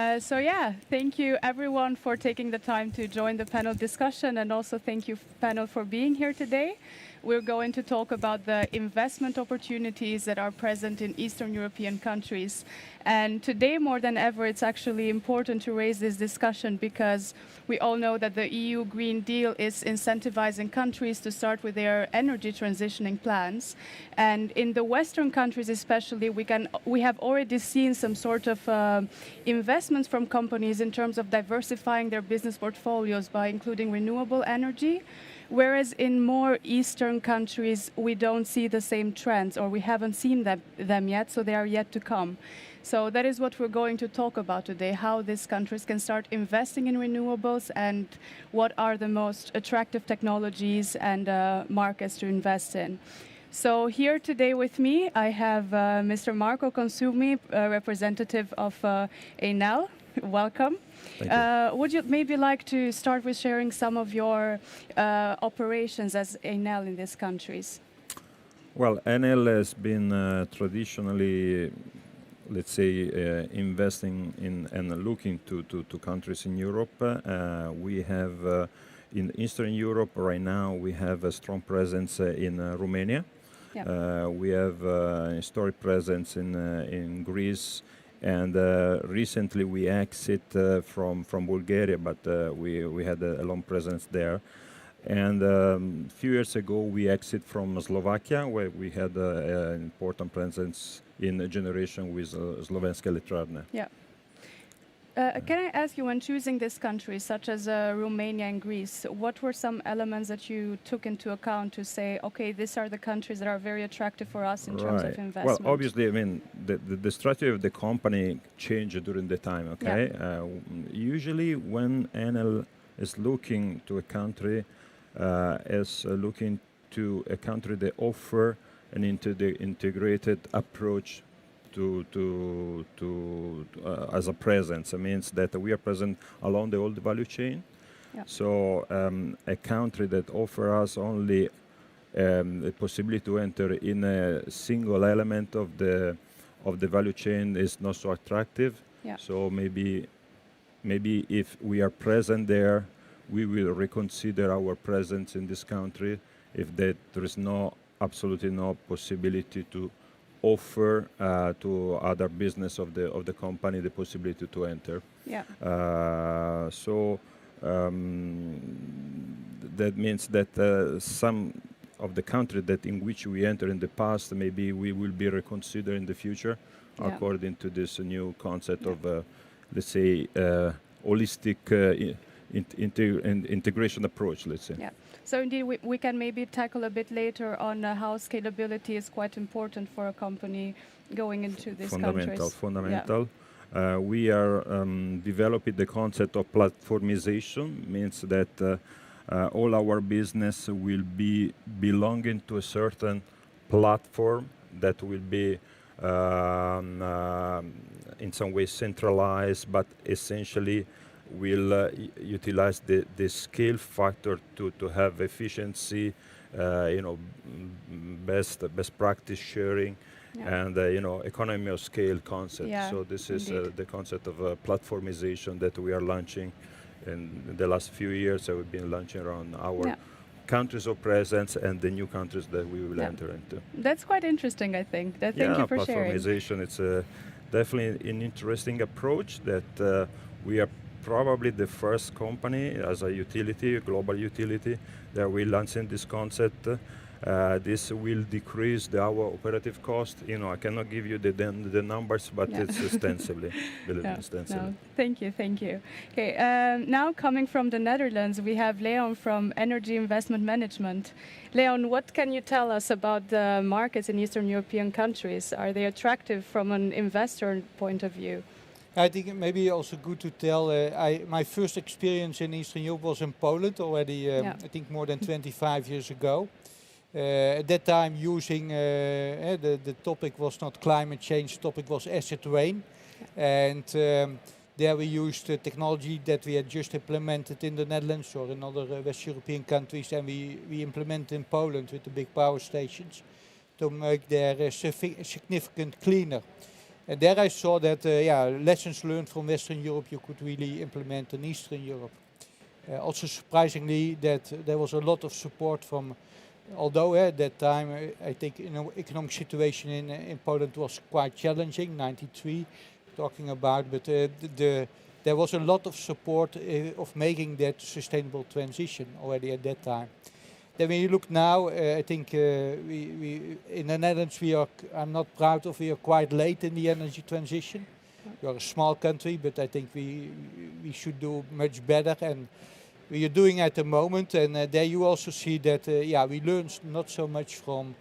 Thank you everyone for taking the time to join the panel discussion, and also thank you panel for being here today. We're going to talk about the investment opportunities that are present in Eastern European countries. And today, more than ever, it's actually important to raise this discussion because we all know that the EU Green Deal is incentivizing countries to start with their energy transitioning plans. And in the Western countries especially, we have already seen some sort of investments from companies in terms of diversifying their business portfolios by including renewable energy. Whereas in more Eastern countries, we don't see the same trends, or we haven't seen them yet, so they are yet to come. So that is what we're going to talk about today, how these countries can start investing in renewables and what are the most attractive technologies and markets to invest in. So here today with me, I have Mr. Marco Consumi, representative of Enel. Welcome. Thank you. Would you maybe like to start with sharing some of your operations as Enel in these countries? Well, Enel has been traditionally, let's say, investing in and looking to countries in Europe. We have in Eastern Europe right now, we have a strong presence in Romania. Yeah. We have a historic presence in Greece. And recently we exit from Bulgaria, but we had a long presence there. And a few years ago we exit from Slovakia, where we had an important presence in a generation with Slovenska Elektrárne. Yeah. Can I ask you, when choosing these countries, such as Romania and Greece, what were some elements that you took into account to say, okay, these are the countries that are very attractive for us in terms of investment? Well, obviously, I mean, the strategy of the company changed during the time, okay? Yeah. Usually when Enel is looking to a country, looking to a country that offer an integrated approach as a presence. It means that we are present along the whole value chain. Yeah. So a country that offers us only the possibility to enter in a single element of the value chain is not so attractive. Yeah. So maybe if we are present there, we will reconsider our presence in this country if there is absolutely no possibility to offer to other business of the company the possibility to enter. Yeah. That means that some of the country that in which we enter in the past, maybe we will be reconsidered in the future, Yeah. according to this new concept of, let's say, holistic integration approach, let's say. Yeah. So indeed, we can maybe tackle a bit later on how scalability is quite important for a company going into these countries. Fundamental. Yeah. We are developing the concept of platformization, means that all our business will be belonging to a certain platform that will be in some way centralized, but essentially will utilize the scale factor to have efficiency, best practice sharing, Yeah. and economy of scale concept. Yeah, So this is indeed. the concept of platformization that we are launching in the last few years. We've been launching around our countries of presence and the new countries that we will enter into. That's quite interesting, I think. Thank you for sharing. Platformization, it's definitely an interesting approach that we are probably the first company as a utility, a global utility, that will launch this concept. This will decrease our operative cost. I cannot give you the numbers, but it's extensively. No, thank you. Okay, now coming from the Netherlands, we have Leon from Energy Investment Management. Leon, what can you tell us about the markets in Eastern European countries? Are they attractive from an investor point of view? I think it may be also good to tell, my first experience in Eastern Europe was in Poland already, I think more than 25 years ago. At that time using, the topic was not climate change, the topic was acid rain. And there we used technology that we had just implemented in the Netherlands or in other West European countries, and we implemented in Poland with the big power stations to make their significant cleaner. And there I saw that, lessons learned from Western Europe you could really implement in Eastern Europe. Also surprisingly that there was a lot of support from, although at that time I think economic situation in Poland was quite challenging, 93 talking about, but there was a lot of support of making that sustainable transition already at that time. Then when you look now, I think we in the Netherlands I'm not proud of, we are quite late in the energy transition. We are a small country, but I think we should do much better, and we are doing at the moment. And there you also see that we learn not so much from,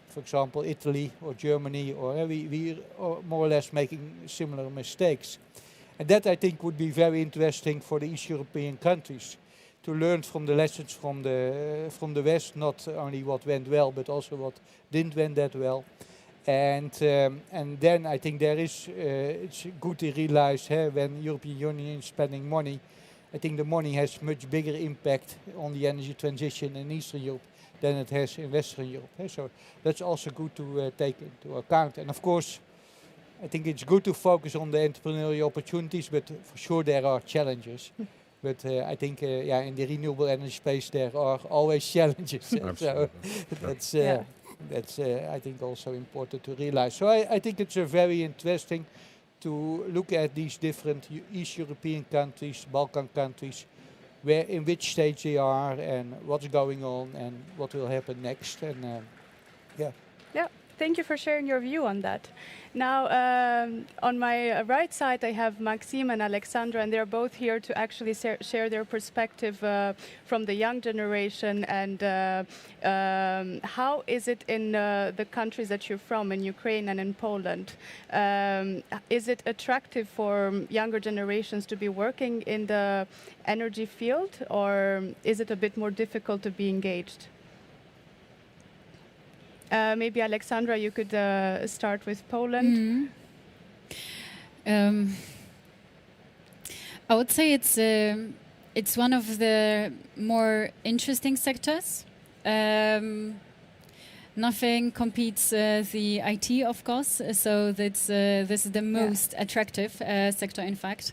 for example, Italy or Germany, or we are more or less making similar mistakes. And that I think would be very interesting for the East European countries, to learn from the lessons from the West, not only what went well, but also what didn't went that well. And then I think it's good to realize when European Union is spending money, I think the money has much bigger impact on the energy transition in Eastern Europe than it has in Western Europe. So that's also good to take into account. And of course, I think it's good to focus on the entrepreneurial opportunities, but for sure there are challenges. But I think, in the renewable energy space there are always challenges. So that's I think also important to realize. So I think it's very interesting to look at these different East European countries, Balkan countries, in which stage they are and what's going on and what will happen next. And thank you for sharing your view on that. Now, on my right side, I have Maksym and Aleksandra, and they're both here to actually share their perspective from the young generation. And how is it in the countries that you're from, in Ukraine and in Poland? Is it attractive for younger generations to be working in the energy field, or is it a bit more difficult to be engaged? Maybe Aleksandra, you could start with Poland. I would say it's one of the more interesting sectors. Nothing competes the IT, of course. So this is the most attractive sector, in fact,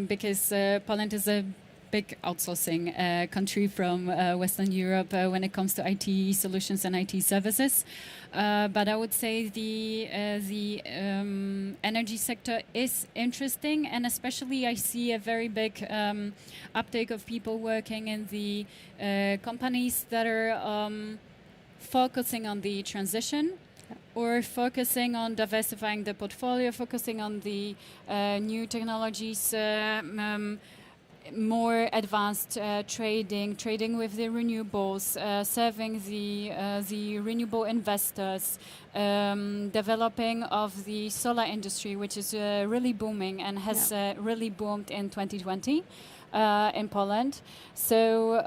because Poland is a big outsourcing country from Western Europe when it comes to IT solutions and IT services. But I would say the energy sector is interesting, and especially I see a very big uptake of people working in the companies that are focusing on the transition, or focusing on diversifying the portfolio, focusing on the new technologies, more advanced trading with the renewables, serving the renewable investors, developing of the solar industry, which is really booming and has really boomed in 2020 in Poland. So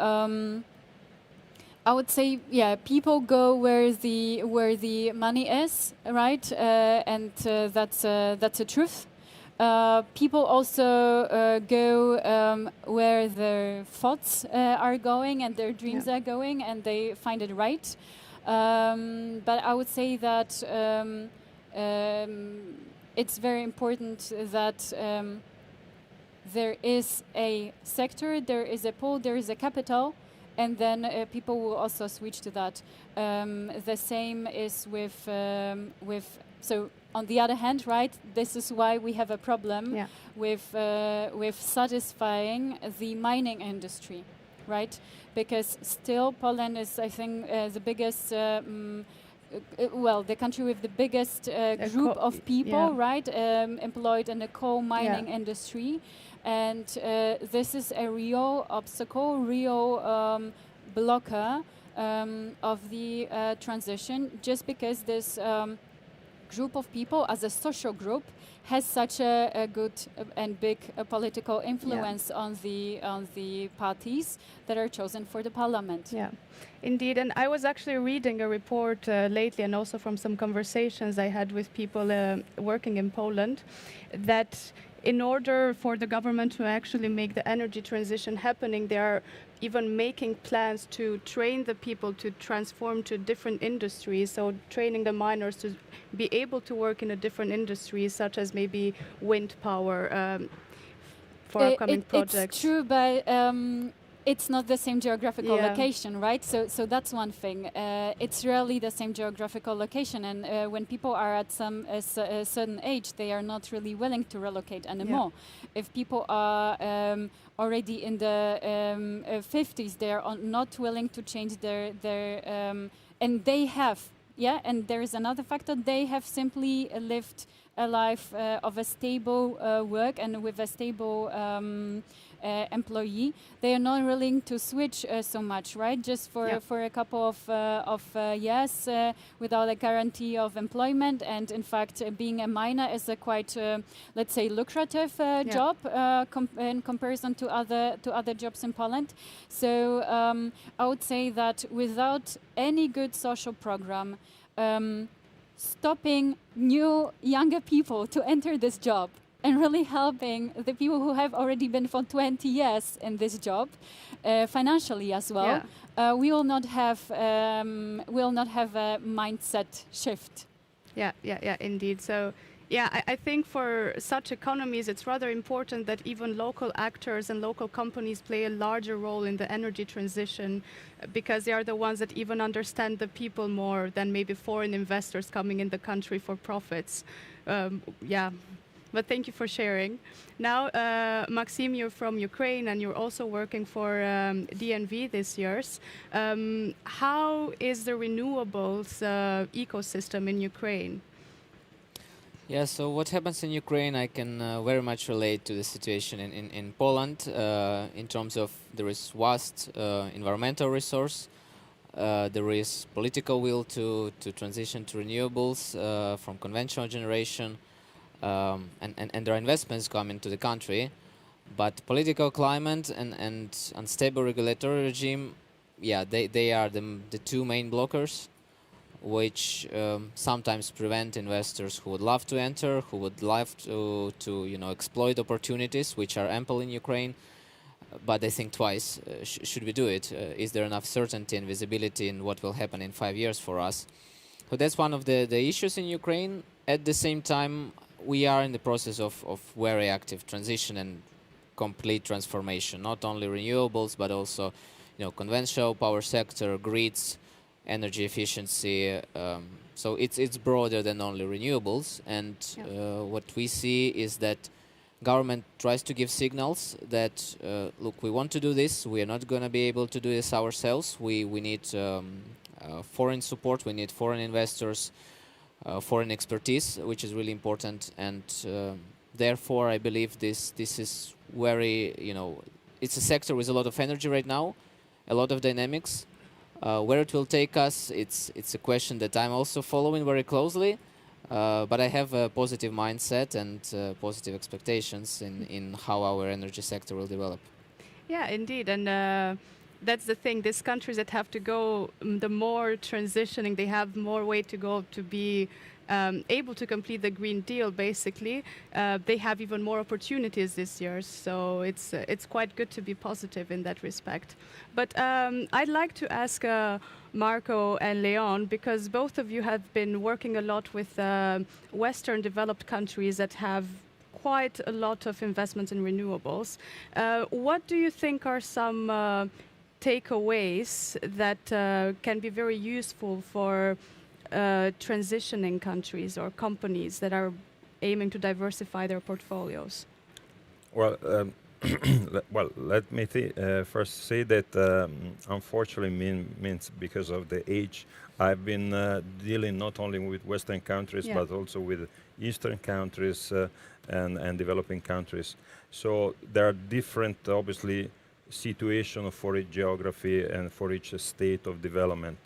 I would say, people go where the money is, right? And that's a truth. People also go where their thoughts are going and their dreams are going, and they find it right. But I would say that it's very important that there is a sector, there is a pool, there is a capital, and then people will also switch to that. The same is with so. On the other hand, right, this is why we have a problem with satisfying the mining industry, right? Because still Poland is, I think, the biggest, the country with the biggest group of people, right, employed in the coal mining industry. And this is a real obstacle, real blocker of the transition, just because this group of people as a social group has such a good and big political influence on the parties that are chosen for the parliament. Yeah, indeed. And I was actually reading a report lately, and also from some conversations I had with people working in Poland, that in order for the government to actually make the energy transition happening, they are even making plans to train the people to transform to different industries, so training the miners to be able to work in a different industry, such as maybe wind power for upcoming projects. It's true, but it's not the same geographical location, right? So that's one thing. It's rarely the same geographical location, and when people are at a certain age, they are not really willing to relocate anymore. If people are already in the 50s, they are not willing to change their and they have. Yeah, and there is another factor. They have simply lived a life of a stable work and with a stable employee. They are not willing to switch so much, right? Just for a couple of years without a guarantee of employment. And in fact, being a miner is a quite, let's say, lucrative job in comparison to other jobs in Poland. So I would say that without any good social program, stopping new younger people to enter this job and really helping the people who have already been for 20 years in this job financially as well, we will not have a mindset shift. Yeah, indeed. So I think for such economies, it's rather important that even local actors and local companies play a larger role in the energy transition, because they are the ones that even understand the people more than maybe foreign investors coming in the country for profits. But thank you for sharing. Now, Maksym, you're from Ukraine and you're also working for DNV this year. How is the renewables ecosystem in Ukraine? Yeah, so what happens in Ukraine, I can very much relate to the situation in Poland in terms of there is vast environmental resource, there is political will to transition to renewables from conventional generation, and there are investments coming to the country, but political climate and unstable regulatory regime, they are the two main blockers, which sometimes prevent investors who would love to enter, who would love to exploit opportunities which are ample in Ukraine, but they think twice, should we do it? Is there enough certainty and visibility in what will happen in 5 years for us? So that's one of the issues in Ukraine. At the same time, we are in the process of very active transition and complete transformation, not only renewables, but also conventional power sector, grids, energy efficiency. So it's broader than only renewables. And what we see is that government tries to give signals that, look, we want to do this. We are not going to be able to do this ourselves. We need foreign support. We need foreign investors, foreign expertise, which is really important. And therefore, I believe this is very, it's a sector with a lot of energy right now, a lot of dynamics. Where it will take us, it's a question that I'm also following very closely, but I have a positive mindset and positive expectations in how our energy sector will develop. Yeah, indeed, and that's the thing. These countries that have to go, the more transitioning, they have more way to go to be able to complete the Green Deal, basically. They have even more opportunities this year, so it's quite good to be positive in that respect. But I'd like to ask Marco and Leon, because both of you have been working a lot with Western developed countries that have quite a lot of investments in renewables. What do you think are some takeaways that can be very useful for transitioning countries or companies that are aiming to diversify their portfolios? Well, let me first say that unfortunately means because of the age, I've been dealing not only with Western countries, but also with Eastern countries and developing countries. So there are different, obviously, situations for each geography and for each state of development.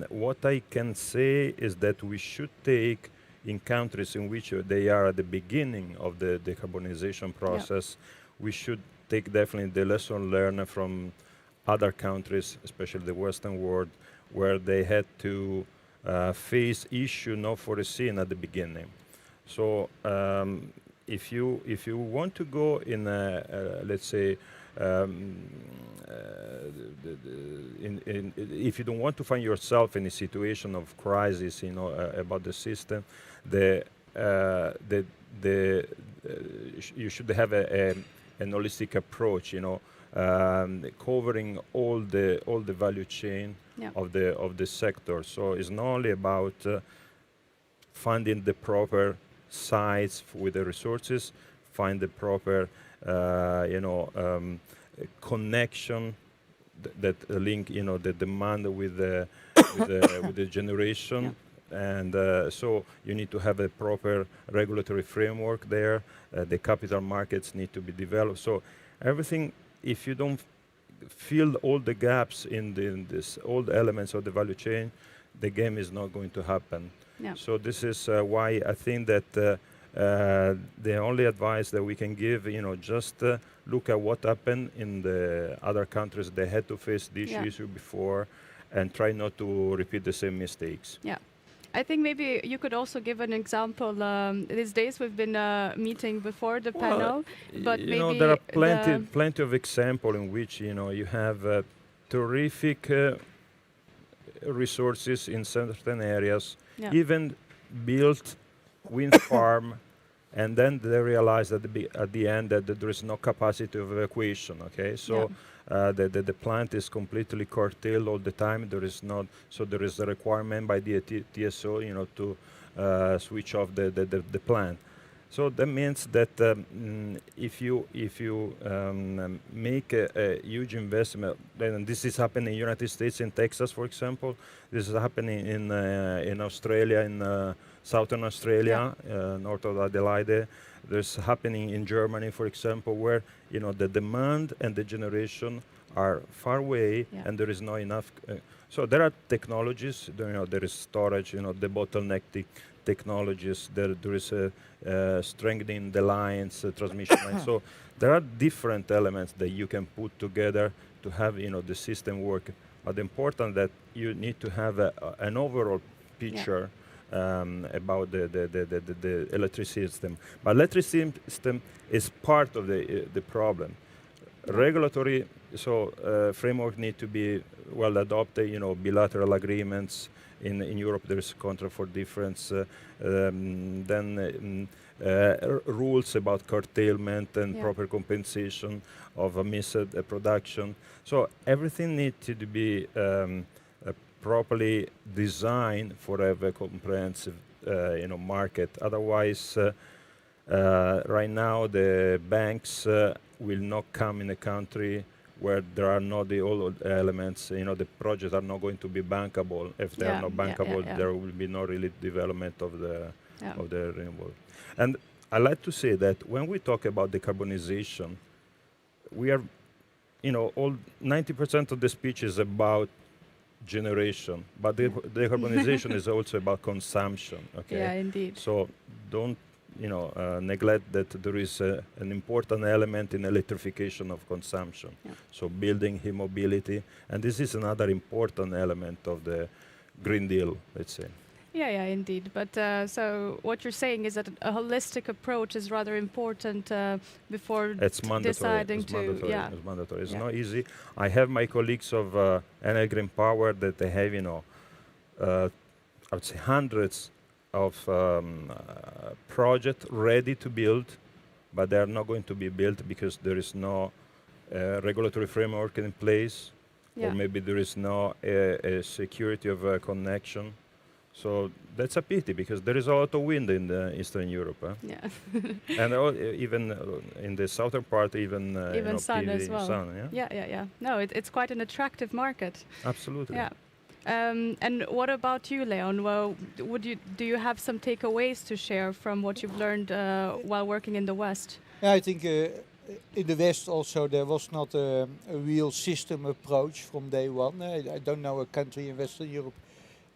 What I can say is that we should take, in countries in which they are at the beginning of the decarbonization process, we should take definitely the lesson learned from other countries, especially the Western world, where they had to face issue not foreseen at the beginning. So if you want to go in let's say if you don't want to find yourself in a situation of crisis, about the system, you should have an holistic approach, covering all the value chain of the sector. So it's not only about finding the proper sites with the resources, find the proper connection that link the demand with the with the generation. And so you need to have a proper regulatory framework there. The capital markets need to be developed. So everything, if you don't fill all the gaps in this all the elements of the value chain, the game is not going to happen. So this is why I think that the only advice that we can give, just look at what happened in the other countries that had to face this issue before, and try not to repeat the same mistakes. I think maybe you could also give an example. These days we've been meeting before the panel, but maybe there are plenty of examples in which you have terrific resources in certain areas, even built wind farm, and then they realize at the end that there is no capacity of evacuation. Okay, so the plant is completely curtailed all the time. There is not, so there is a requirement by the TSO, to switch off the plant. So that means that if you make a huge investment, then this is happening in the United States, in Texas, for example. This is happening in Australia, in southern Australia, north of Adelaide. There's happening in Germany, for example, where the demand and the generation are far away, and there is not enough. So there are technologies. There is storage. The bottleneck technologies. There is strengthening the lines, transmission lines. So there are different elements that you can put together to have the system work. But important that you need to have an overall picture. About the electricity system. But electricity system is part of the problem. Regulatory framework need to be well adopted, bilateral agreements. In Europe there is contract for difference. Then rules about curtailment and proper compensation of a missed production. So everything needs to be properly designed for a comprehensive market. Otherwise, right now the banks will not come in a country where there are not all elements. The projects are not going to be bankable. If they are not bankable, there will be no really development of the renewable. And I like to say that when we talk about decarbonization, we are, all 90% of the speech is about generation, but the decarbonization is also about consumption. Okay. Yeah, indeed. So don't neglect that there is an important element in electrification of consumption. So building e-mobility, and this is another important element of the Green Deal, let's say. Yeah, indeed. But so what you're saying is that a holistic approach is rather important before deciding to. It's mandatory. It's not easy. I have my colleagues of Enel Green Power that they have, I would say hundreds of projects ready to build, but they are not going to be built because there is no regulatory framework in place, or maybe there is no a security of connection. So that's a pity because there is a lot of wind in Eastern Europe. And even in the southern part, even sun PV, as well. Sun, Yeah. No, it's quite an attractive market. Absolutely. Yeah. And what about you, Leon? Well, do you have some takeaways to share from what you've learned while working in the West? Yeah, I think in the West also there was not a real system approach from day one. I don't know a country in Western Europe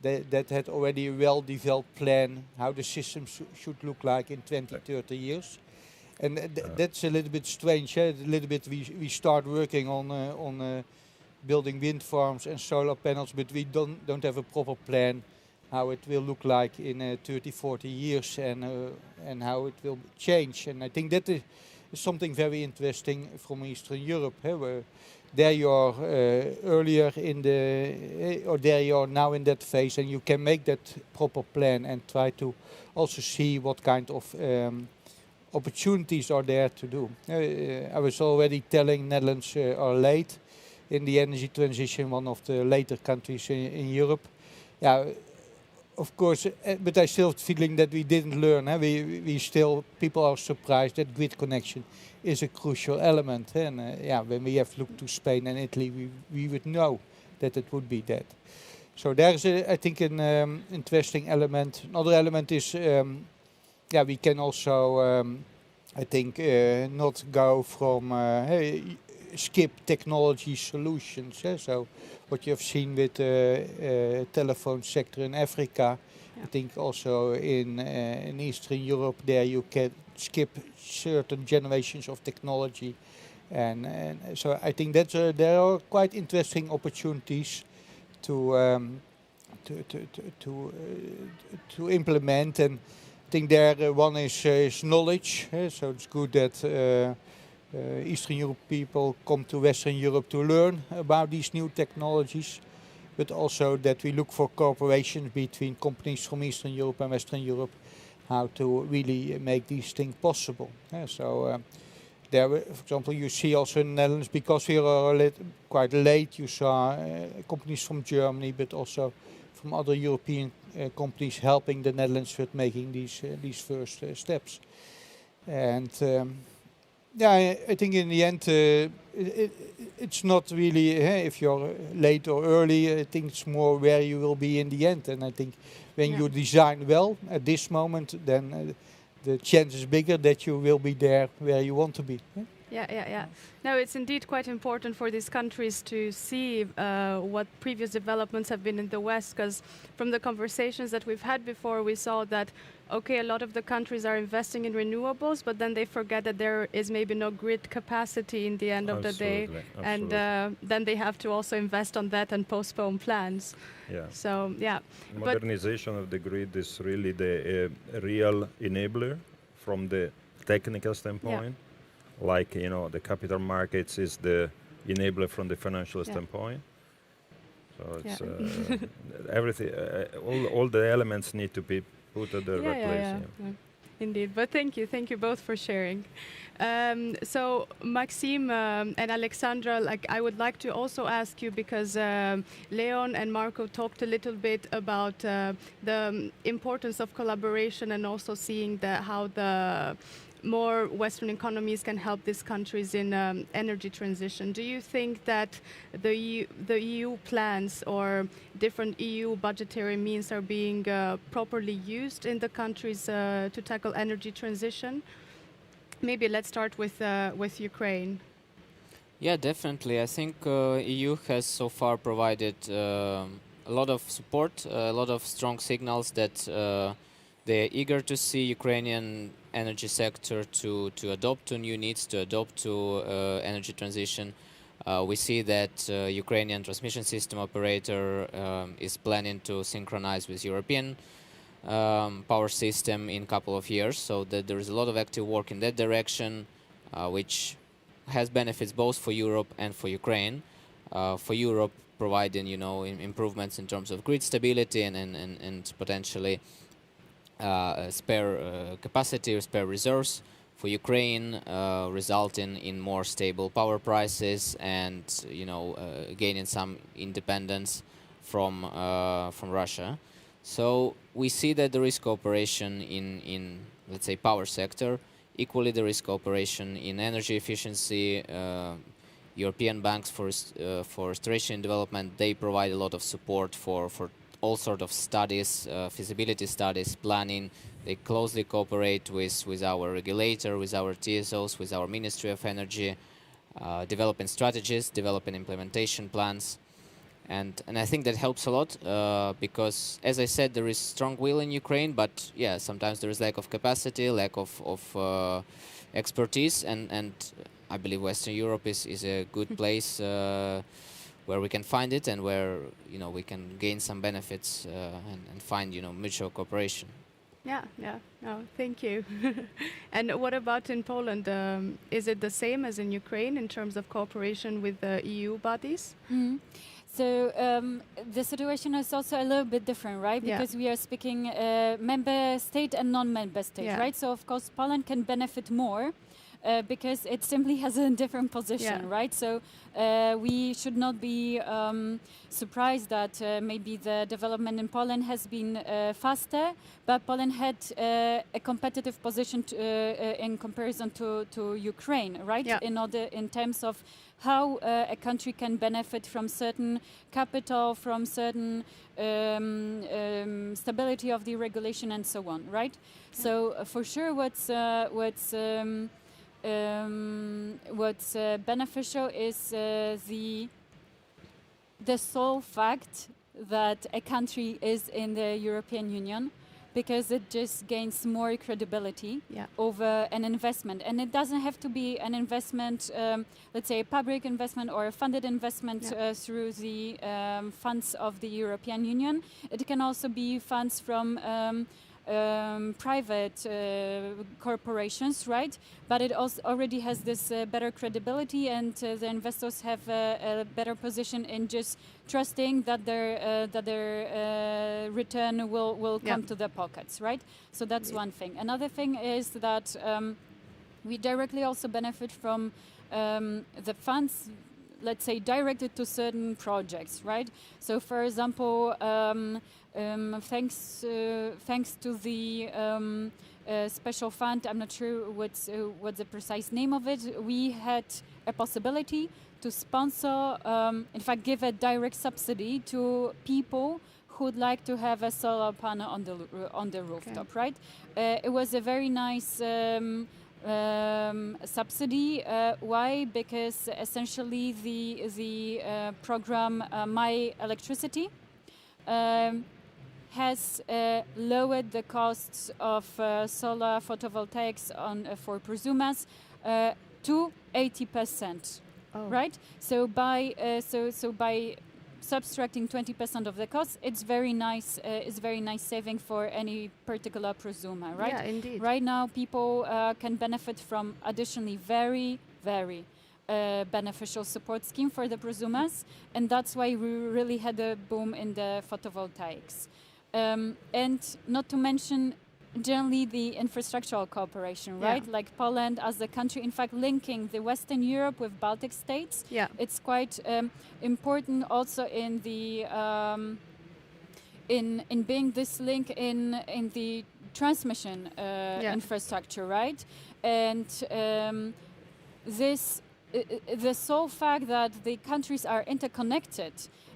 that had already a well-developed plan how the system should look like in 20, 30 years. And that's a little bit strange. A little bit we start working on building wind farms and solar panels, but we don't have a proper plan how it will look like in 30, 40 years, and how it will change. And I think that is something very interesting from Eastern Europe. Where there you are earlier in the, or there you are now in that phase, and you can make that proper plan and try to also see what kind of opportunities are there to do. I was already telling Netherlands are late in the energy transition, one of the later countries in Europe. Yeah, of course, but I still feeling that we didn't learn. We still, people are surprised that grid connection is a crucial element. And yeah, when we have looked to Spain and Italy, we would know that it would be that. So there's, I think, an interesting element. Another element is, yeah, we can also, I think, not go from skip technology solutions. So what you have seen with the telephone sector in Africa, yeah. I think also in Eastern Europe, there you can skip certain generations of technology, and so I think that there are quite interesting opportunities to implement. And I think there one is knowledge. So it's good that Eastern Europe people come to Western Europe to learn about these new technologies, but also that we look for cooperation between companies from Eastern Europe and Western Europe, how to really make these things possible. So there, for example, you see also in the Netherlands, because we are quite late, you saw companies from Germany, but also from other European companies helping the Netherlands with making these first steps. And yeah, I think in the end, it's not really if you're late or early. I think it's more where you will be in the end. And I think when you design well at this moment, then the chance is bigger that you will be there where you want to be. Yeah. No, it's indeed quite important for these countries to see what previous developments have been in the West, because from the conversations that we've had before, we saw that, okay, a lot of the countries are investing in renewables, but then they forget that there is maybe no grid capacity in the end of the day. And then they have to also invest on that and postpone plans. Yeah. So, yeah. Modernization of the grid is really the real enabler from the technical standpoint. Yeah. Like, the capital markets is the enabler from the financial standpoint. So it's everything, all the elements need to be put at the right place. Yeah. Indeed, but thank you both for sharing. So Maksym and Aleksandra, I would like to also ask you, because Leon and Marco talked a little bit about the importance of collaboration and also seeing how the more Western economies can help these countries in energy transition. Do you think that the EU plans or different EU budgetary means are being properly used in the countries to tackle energy transition? Maybe let's start with Ukraine. Yeah, definitely. I think EU has so far provided a lot of support, a lot of strong signals that they're eager to see Ukrainian energy sector to adopt to new needs, to adopt to energy transition. We see that Ukrainian transmission system operator is planning to synchronize with European power system in a couple of years, so that there is a lot of active work in that direction, which has benefits both for Europe and for Ukraine. For Europe, providing improvements in terms of grid stability and potentially spare capacity or spare reserves. For Ukraine, resulting in more stable power prices and gaining some independence from Russia. So we see that there is cooperation in let's say power sector. Equally, there is cooperation in energy efficiency. European banks for restoration and development, they provide a lot of support for all sort of studies, feasibility studies, planning. They closely cooperate with our regulator, with our TSOs, with our Ministry of Energy, developing strategies, developing implementation plans. And I think that helps a lot because, as I said, there is strong will in Ukraine, but yeah, sometimes there is lack of capacity, lack of expertise, and I believe Western Europe is a good place where we can find it and where we can gain some benefits and find mutual cooperation. Yeah, yeah. No, thank you. And what about in Poland? Is it the same as in Ukraine in terms of cooperation with the EU bodies? So the situation is also a little bit different, right? Because we are speaking member state and non-member state, right? So of course Poland can benefit more because it simply has a different position, right? So we should not be surprised that maybe the development in Poland has been faster, but Poland had a competitive position in comparison to Ukraine, right? In terms of how a country can benefit from certain capital, from certain stability of the regulation and so on, right? So for sure what's beneficial is the sole fact that a country is in the European Union, because it just gains more credibility over an investment. And it doesn't have to be an investment, let's say a public investment or a funded investment through the funds of the European Union. It can also be funds from private corporations, right? But it also already has this better credibility, and the investors have a better position in just trusting that their return will come to their pockets, right? So that's one thing. Another thing is that we directly also benefit from the funds, let's say, directed to certain projects, right? So, for example, thanks to the special fund, I'm not sure what's the precise name of it, we had a possibility to sponsor, in fact, give a direct subsidy to people who'd like to have a solar panel on the rooftop, right? It was a very nice subsidy. Why? Because essentially the program My Electricity has lowered the costs of solar photovoltaics for prosumers to 80%. Right? So by subtracting 20% of the cost, it's very nice. It's very nice saving for any particular prosumer, right? Yeah, indeed. Right now, people can benefit from additionally very, very beneficial support scheme for the prosumers, and that's why we really had a boom in the photovoltaics. And not to mention generally the infrastructural cooperation, right? Like Poland as a country, in fact, linking the Western Europe with Baltic states. It's quite important also in the in being this link in the transmission infrastructure, right? And the sole fact that the countries are interconnected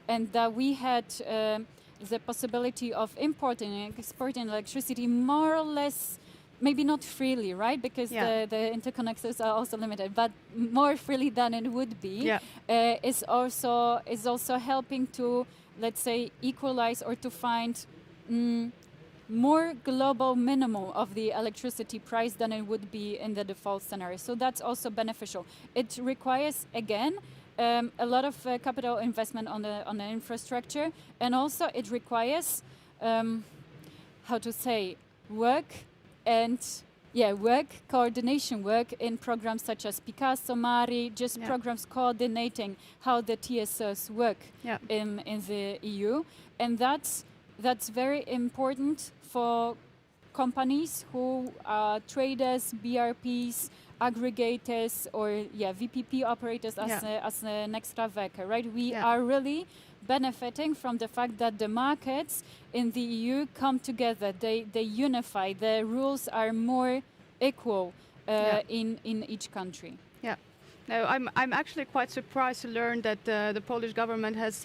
and that we had the possibility of importing and exporting electricity more or less, maybe not freely, right? Because the interconnectors are also limited, but more freely than it would be, is also helping to, let's say, equalize or to find more global minimum of the electricity price than it would be in the default scenario. So that's also beneficial. It requires, again, a lot of capital investment on the infrastructure, and also it requires, coordination work in programs such as Picasso, Mari, programs coordinating how the TSOs work in the EU, and that's very important for companies who are traders, BRPs, aggregators, or VPP operators as an extra worker, right? We are really benefiting from the fact that the markets in the EU come together. They unify. The rules are more equal in each country. No, I'm actually quite surprised to learn that the Polish government has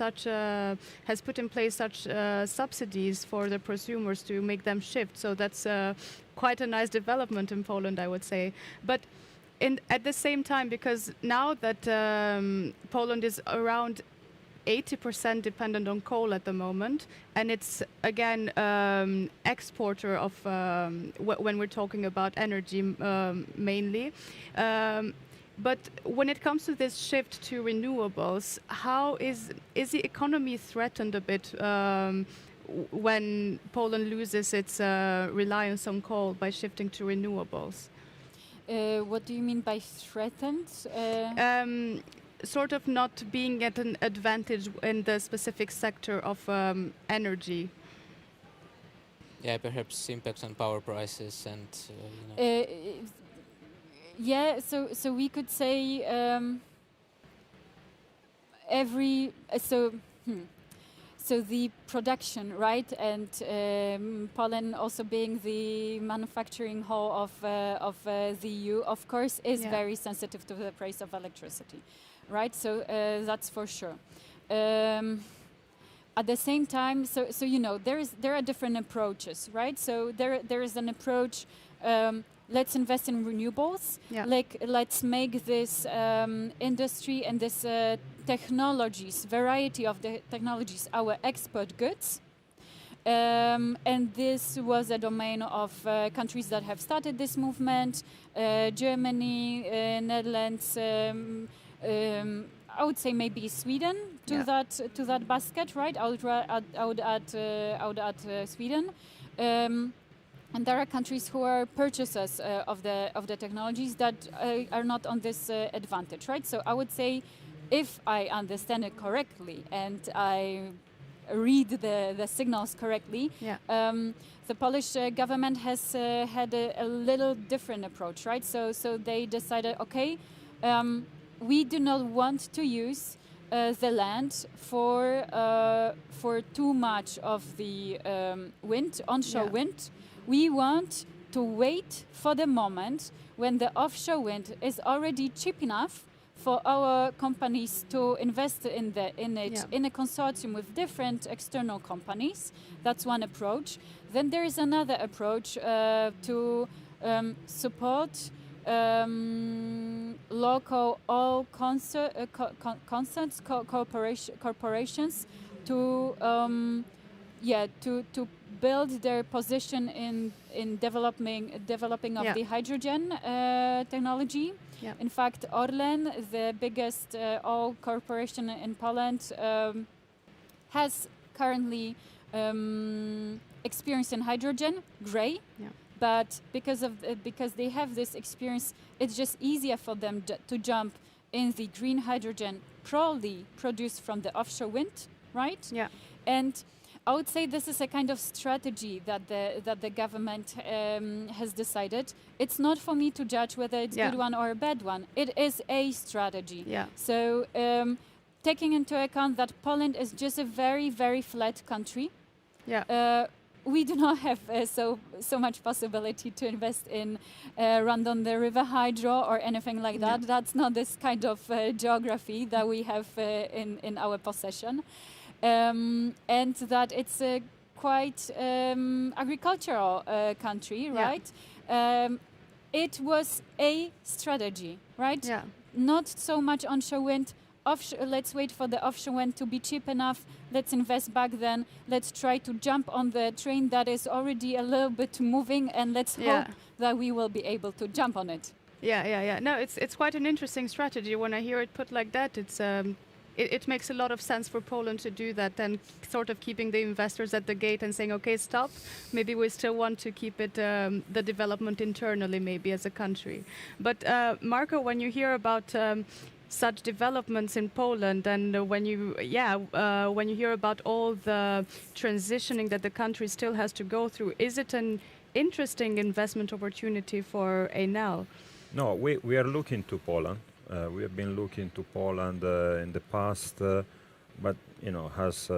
put in place such subsidies for the prosumers to make them shift. So that's quite a nice development in Poland, I would say. But at the same time, because now that Poland is around 80% dependent on coal at the moment, and it's again exporter of when we're talking about energy mainly. But when it comes to this shift to renewables, how is the economy threatened a bit when Poland loses its reliance on coal by shifting to renewables? What do you mean by threatened? Sort of not being at an advantage in the specific sector of energy. Yeah, perhaps impact on power prices and Yeah, so we could say so the production, right, and Poland also being the manufacturing hall of the EU, of course, is very sensitive to the price of electricity, right? So that's for sure. At the same time, so you know, there are different approaches, right? So there is an approach. Let's invest in renewables. Yeah. Like, let's make this industry and this technologies, variety of the technologies, our export goods. And this was a domain of countries that have started this movement: Germany, Netherlands. I would say maybe Sweden to that basket, right? I would add Sweden. And there are countries who are purchasers of the technologies that are not on this advantage, right? So I would say, if I understand it correctly and I read the signals correctly, the Polish government has had a little different approach, right? So they decided, okay, we do not want to use the land for too much of the onshore wind. We want to wait for the moment when the offshore wind is already cheap enough for our companies to invest in it in a consortium with different external companies. That's one approach. Then there is another approach to support local corporations to build their position in developing of the hydrogen technology. Yeah. In fact, Orlen, the biggest oil corporation in Poland, has currently experience in hydrogen, gray. Yeah. But because they have this experience, it's just easier for them to jump in the green hydrogen, probably produced from the offshore wind, right? Yeah. And I would say this is a kind of strategy that the government has decided. It's not for me to judge whether it's a good one or a bad one. It is a strategy. Yeah. So taking into account that Poland is just a very, very flat country, we do not have so much possibility to invest in run on the river hydro or anything like that. Yeah. That's not this kind of geography that we have in our possession. And that it's a quite agricultural country, right? It was a strategy, right? Yeah. Not so much onshore wind. Let's wait for the offshore wind to be cheap enough. Let's invest back then. Let's try to jump on the train that is already a little bit moving, and let's hope that we will be able to jump on it. Yeah. No, it's quite an interesting strategy. When I hear it put like that, it's it makes a lot of sense for Poland to do that, and sort of keeping the investors at the gate and saying, okay, stop. Maybe we still want to keep it the development internally, maybe as a country. But Marco, when you hear about such developments in Poland, and when you hear about all the transitioning that the country still has to go through, is it an interesting investment opportunity for Enel? No, we are looking to Poland. We have been looking to Poland in the past, but as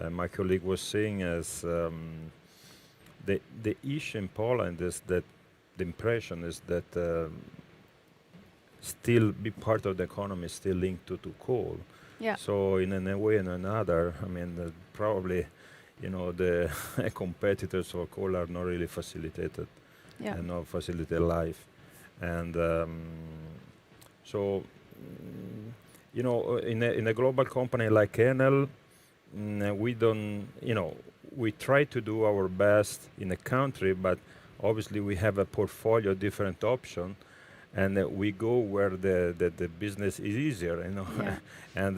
my colleague was saying, as the issue in Poland is that the impression is that still big part of the economy is still linked to coal. Yeah. So in a way and another, I mean, probably, the competitors for coal are not really facilitated, and not facilitate life, and so in a global company like Enel, we don't, we try to do our best in a country, but obviously we have a portfolio of different options. and we go where the business is easier, you know. Yeah. And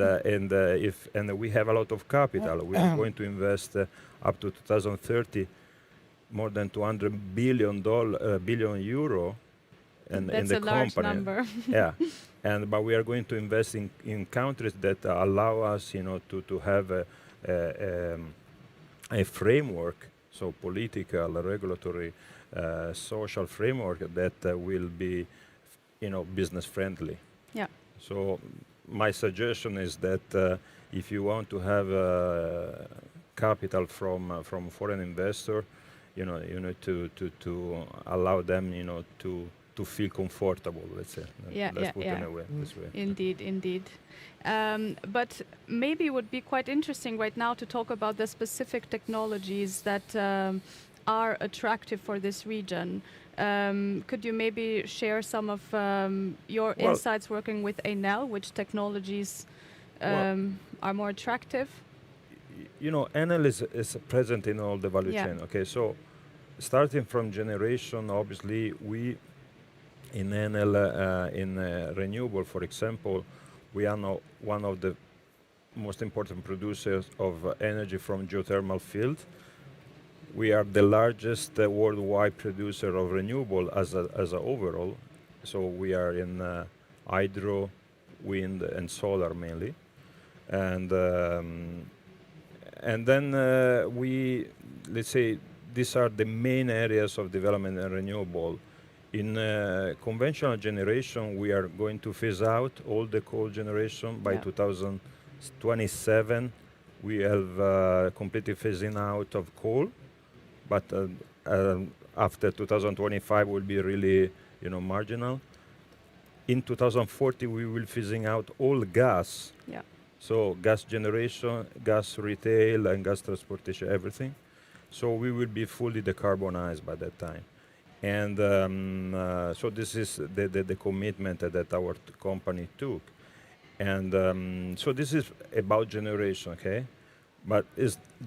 we have a lot of capital. We are going to invest up to 2030 more than 200 billion euro in That's the a large company. number. Yeah, but we are going to invest in countries that allow us, you know, to have a framework, so political, regulatory, social framework that will be, you know, business friendly. Yeah. So my suggestion is that if you want to have capital from foreign investor, you know to allow them, you know, to feel comfortable. Let's say. Let's put it in a way, this way. Indeed. But maybe it would be quite interesting right now to talk about the specific technologies that are attractive for this region. Could you maybe share some of your insights working with Enel? Which technologies are more attractive? You know, Enel is present in all the value chain. Okay, so starting from generation, obviously we in Enel in renewable, for example, we are now one of the most important producers of energy from geothermal field. We are the largest worldwide producer of renewable as a overall. So we are in hydro, wind, and solar mainly, and then let's say these are the main areas of development in renewable. In conventional generation, we are going to phase out all the coal generation by 2027. We have completely phasing out of coal, but after 2025 will be really, you know, marginal. In 2040, we will phasing out all gas. Yeah. So gas generation, gas retail, and gas transportation, everything. So we will be fully decarbonized by that time. And so this is the commitment that our company took. And so this is about generation, okay? But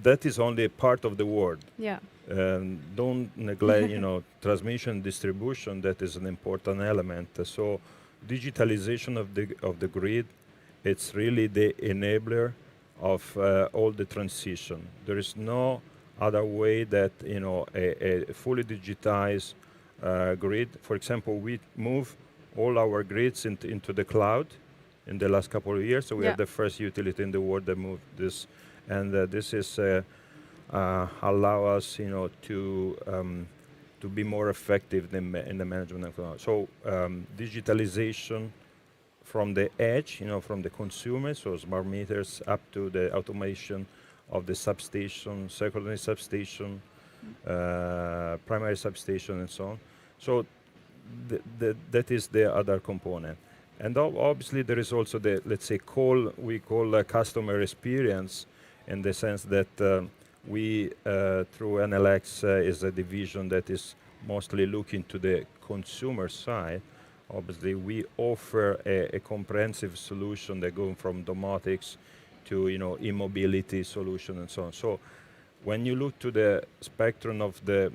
that is only a part of the world. Yeah. Don't neglect, you know, transmission, distribution. That is an important element. So digitalization of the grid, it's really the enabler of all the transition. There is no other way that, you know, a fully digitized grid. For example, we move all our grids into the cloud in the last couple of years. So we are the first utility in the world that moved this, and this is allow us, you know, to be more effective in the management of cloud. So digitalization from the edge, you know, from the consumer, so smart meters up to the automation of the substation, secondary substation, primary substation, and so on. So that is the other component. And obviously there is also the, let's say, we call customer experience, in the sense that we, through NLX, is a division that is mostly looking to the consumer side. Obviously, we offer a comprehensive solution that goes from domotics to, you know, e-mobility solution and so on. So when you look to the spectrum of the,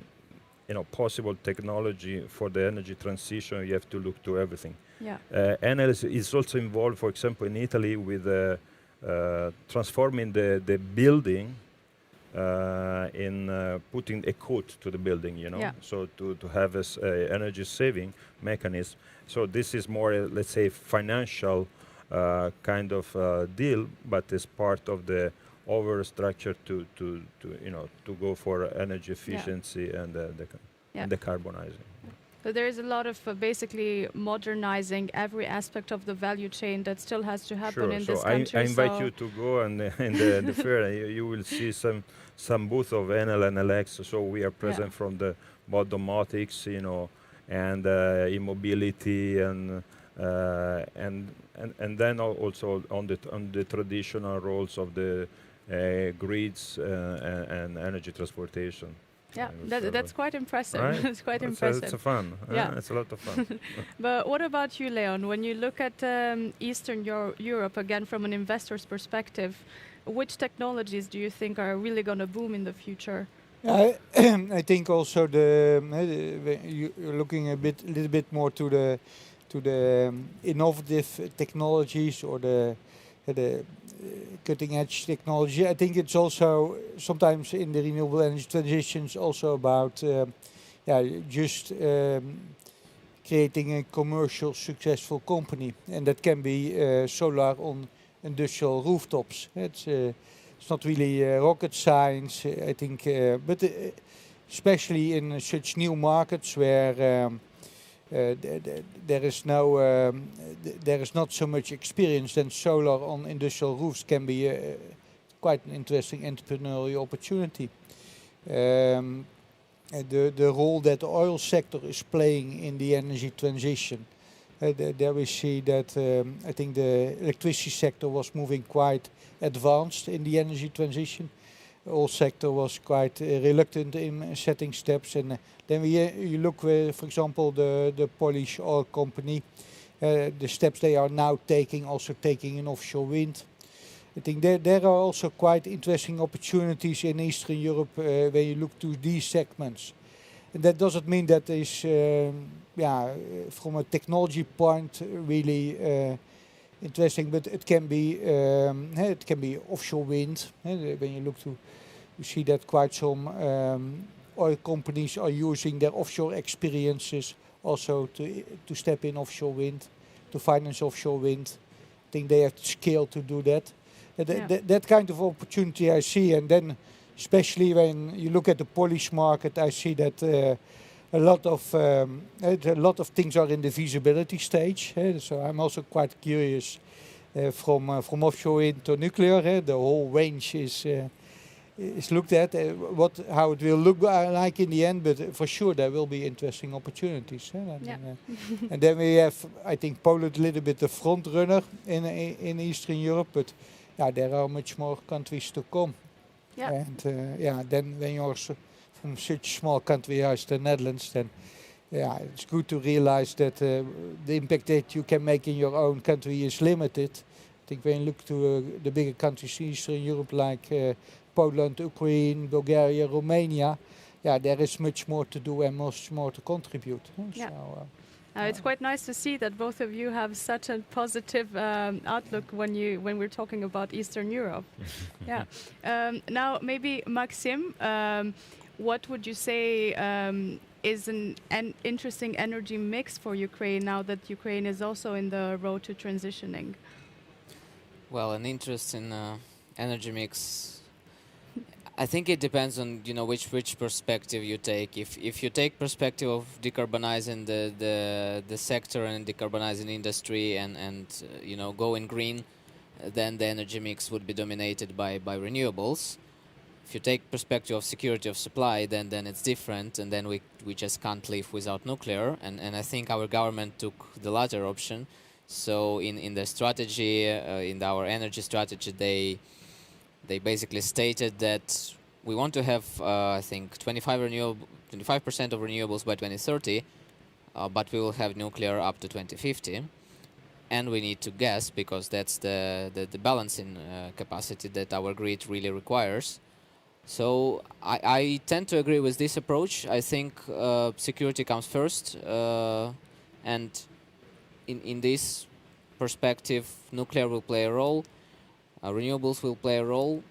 you know, possible technology for the energy transition, you have to look to everything. Yeah. Enel is also involved, for example, in Italy with transforming the building in putting a coat to the building, you know, so to have a energy saving mechanism. So this is more, let's say, financial kind of deal, but is part of the overall structure to you know, to go for energy efficiency and decarbonizing. So there is a lot of basically modernizing every aspect of the value chain that still has to happen in this country. I invite you to go and in the fair. You will see some booth of Enel and Alex. So we are present from the domotics, you know, and e-mobility, and then also on the traditional roles of the grids and energy transportation. Yeah, that's quite impressive. Right? It's quite impressive. It's fun. It's a lot of fun. But what about you, Leon? When you look at Eastern Europe, again, from an investor's perspective, which technologies do you think are really going to boom in the future? I think also you're looking a little bit more to to the innovative technologies or the cutting edge technology. I think it's also sometimes in the renewable energy transitions also about just creating a commercial successful company, and that can be solar on industrial rooftops. It's not really rocket science, I think, but especially in such new markets where there is not so much experience, then solar on industrial roofs can be quite an interesting entrepreneurial opportunity. The role that the oil sector is playing in the energy transition. There we see that I think the electricity sector was moving quite advanced in the energy transition. The oil sector was quite reluctant in setting steps, and then you look, for example, the Polish oil company, the steps they are now taking, also taking in offshore wind. I think there are also quite interesting opportunities in Eastern Europe when you look to these segments. And that doesn't mean that is, from a technology point, really interesting, but it can be offshore wind. When you look to, you see that quite some oil companies are using their offshore experiences also to step in offshore wind, to finance offshore wind. I think they have the scale to do that. That kind of opportunity I see, and then especially when you look at the Polish market, I see that a lot of things are in the feasibility stage. So I'm also quite curious from offshore wind to nuclear. The whole range is looked at, how it will look like in the end, but for sure there will be interesting opportunities. And then we have, I think, Poland a little bit the front runner in Eastern Europe, but there are much more countries to come. And then when you're from such a small country as the Netherlands, then it's good to realize that the impact that you can make in your own country is limited. I think when you look to the bigger countries in Eastern Europe like Poland, Ukraine, Bulgaria, Romania, there is much more to do and much more to contribute. It's quite nice to see that both of you have such a positive outlook when we're talking about Eastern Europe. Now, maybe Maksym, what would you say is an interesting energy mix for Ukraine now that Ukraine is also in the road to transitioning? Well, an interesting energy mix. I think it depends on which perspective you take. If you take perspective of decarbonizing the sector and decarbonizing industry and going green, then the energy mix would be dominated by renewables. If you take perspective of security of supply, then it's different, and then we just can't live without nuclear. And I think our government took the latter option. So in the strategy, in our energy strategy, they basically stated that we want to have, I think, 25% of renewables by 2030, but we will have nuclear up to 2050. And we need to gas because that's the balancing capacity that our grid really requires. So I tend to agree with this approach. I think security comes first. And in this perspective, nuclear will play a role. Renewables will play a role.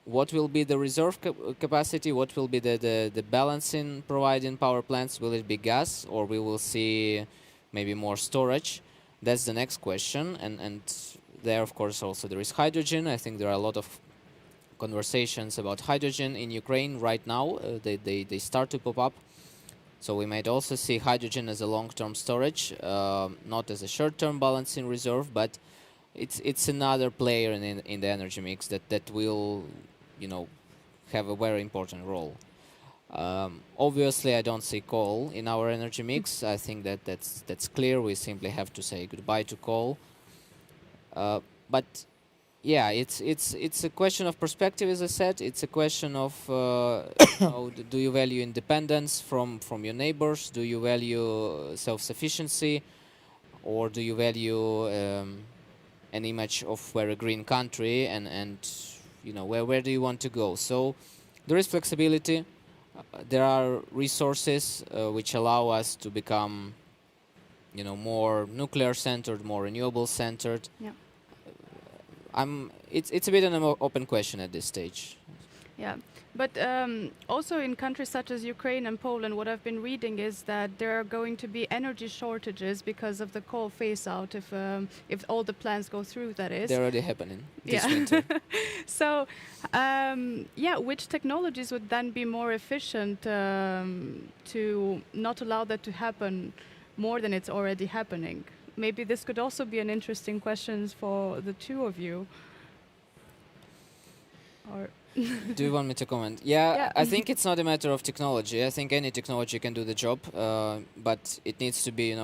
What will be the reserve capacity? What will be the balancing providing power plants? Will it be gas, or we will see maybe more storage? That's the next question. And there, of course, also there is hydrogen. I think there are a lot of conversations about hydrogen in Ukraine right now. They start to pop up. So we might also see hydrogen as a long-term storage, not as a short-term balancing reserve, but it's another player in the energy mix that will, have a very important role. Obviously, I don't see coal in our energy mix. I think that's clear. We simply have to say goodbye to coal. But yeah, it's a question of perspective, as I said. It's a question of do you value independence from your neighbors? Do you value self-sufficiency, or do you value an image of we're a green country and where do you want to go? So there is flexibility. There are resources which allow us to become more nuclear-centered, more renewable-centered. Yeah. It's a bit an open question at this stage. Yeah, but also in countries such as Ukraine and Poland, what I've been reading is that there are going to be energy shortages because of the coal phase-out if all the plans go through, that is. They're already happening this winter. So, which technologies would then be more efficient to not allow that to happen more than it's already happening? Maybe this could also be an interesting question for the two of you. Or Do you want me to comment? Yeah, I think it's not a matter of technology. I think any technology can do the job, but it needs to be,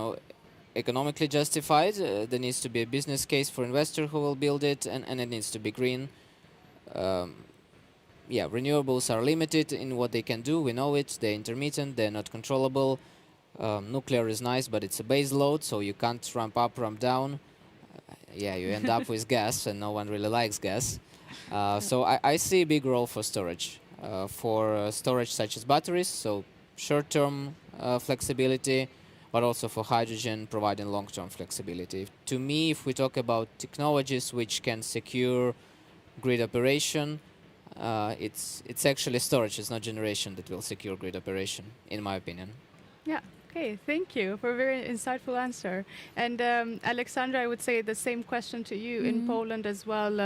economically justified. There needs to be a business case for investor who will build it, and it needs to be green. Renewables are limited in what they can do. We know it. They're intermittent. They're not controllable. Nuclear is nice, but it's a base load, so you can't ramp up, ramp down. You end up with gas, and no one really likes gas. So I see a big role for storage, storage such as batteries, so short-term flexibility, but also for hydrogen, providing long-term flexibility. To me, if we talk about technologies which can secure grid operation, it's actually storage, it's not generation that will secure grid operation, in my opinion. Yeah. Okay, thank you for a very insightful answer. And Aleksandra, I would say the same question to you. In Poland as well,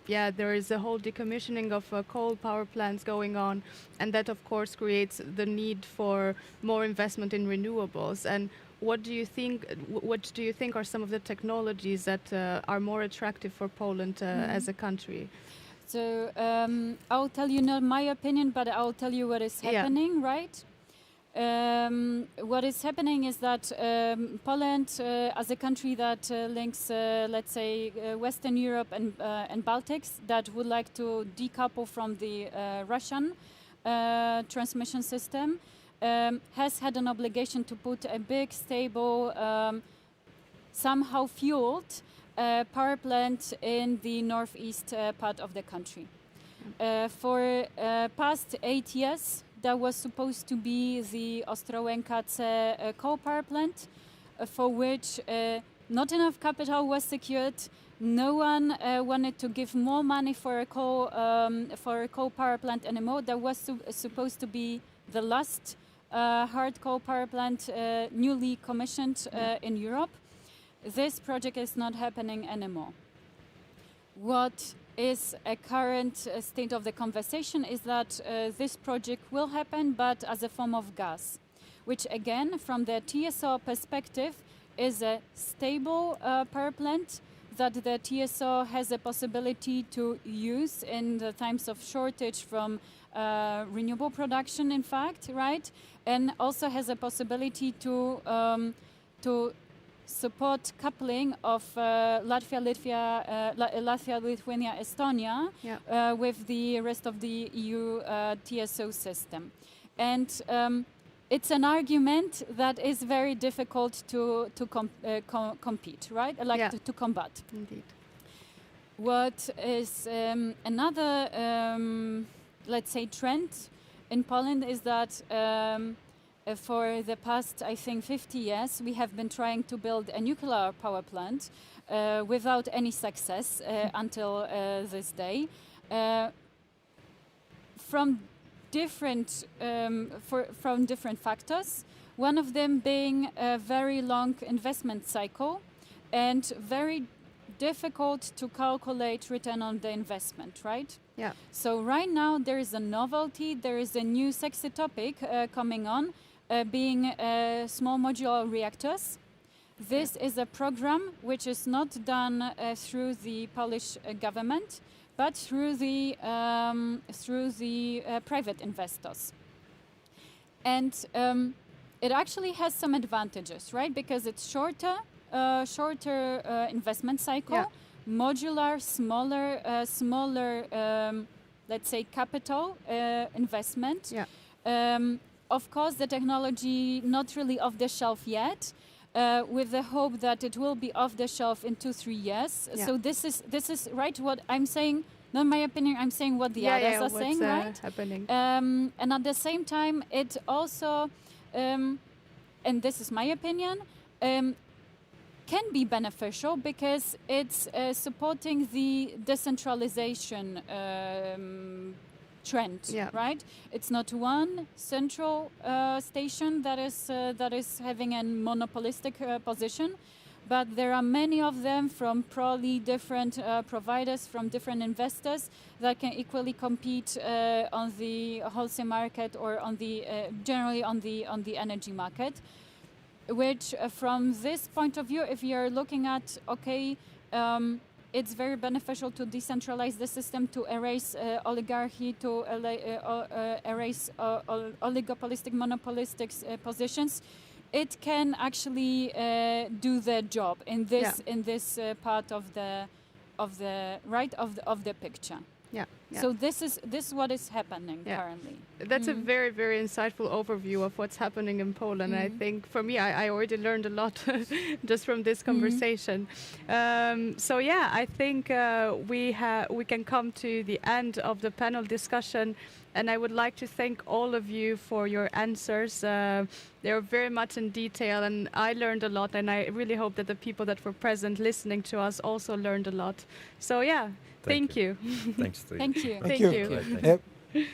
there is a whole decommissioning of coal power plants going on, and that of course creates the need for more investment in renewables. And what do you think are some of the technologies that are more attractive for Poland as a country? So I'll tell you not my opinion, but I'll tell you what is happening, right? What is happening is that Poland, as a country that links, let's say, Western Europe and Baltics, that would like to decouple from the Russian transmission system, has had an obligation to put a big, stable, somehow fueled power plant in the northeast part of the country. For past 8 years, that was supposed to be the Ostrołęka coal power plant, for which not enough capital was secured. No one wanted to give more money for a coal power plant anymore. That was supposed to be the last hard coal power plant newly commissioned in Europe. This project is not happening anymore. What is a current state of the conversation is that this project will happen, but as a form of gas, which again, from the TSO perspective, is a stable power plant that the TSO has a possibility to use in the times of shortage from renewable production, in fact, right? And also has a possibility to support coupling of Latvia, Lithuania, Estonia with the rest of the EU TSO system. And it's an argument that is very difficult to compete, right? To combat. Indeed. What is another, let's say, trend in Poland is that for the past, I think, 50 years, we have been trying to build a nuclear power plant without any success until this day. From different factors, one of them being a very long investment cycle and very difficult to calculate return on the investment, right? Yeah. So right now there is a novelty, there is a new sexy topic coming on, being small modular reactors. This is a program which is not done through the Polish government, but through the private investors. And it actually has some advantages, right? Because it's shorter investment cycle, modular, smaller, let's say, capital investment. Of course, the technology not really off the shelf yet, with the hope that it will be off the shelf in 2-3 years. So this is right what I'm saying. Not my opinion. I'm saying what the others are saying, right? Happening. And at the same time, it also, and this is my opinion, can be beneficial because it's supporting the decentralization trend, right? It's not one central station that is having a monopolistic position, but there are many of them from probably different providers, from different investors that can equally compete on the wholesale market or on the generally on the energy market. Which, from this point of view, if you're looking at it's very beneficial to decentralize the system, to erase oligarchy, to erase oligopolistic, monopolistic positions. It can actually do the job in this part of the picture. Yeah. So this is what is happening currently. That's a very, very insightful overview of what's happening in Poland. I think for me, I already learned a lot just from this conversation. I think we can come to the end of the panel discussion. And I would like to thank all of you for your answers. They were very much in detail, and I learned a lot. And I really hope that the people that were present listening to us also learned a lot. So, thank you. Thanks to you. Thank you. Thank you. Thank you.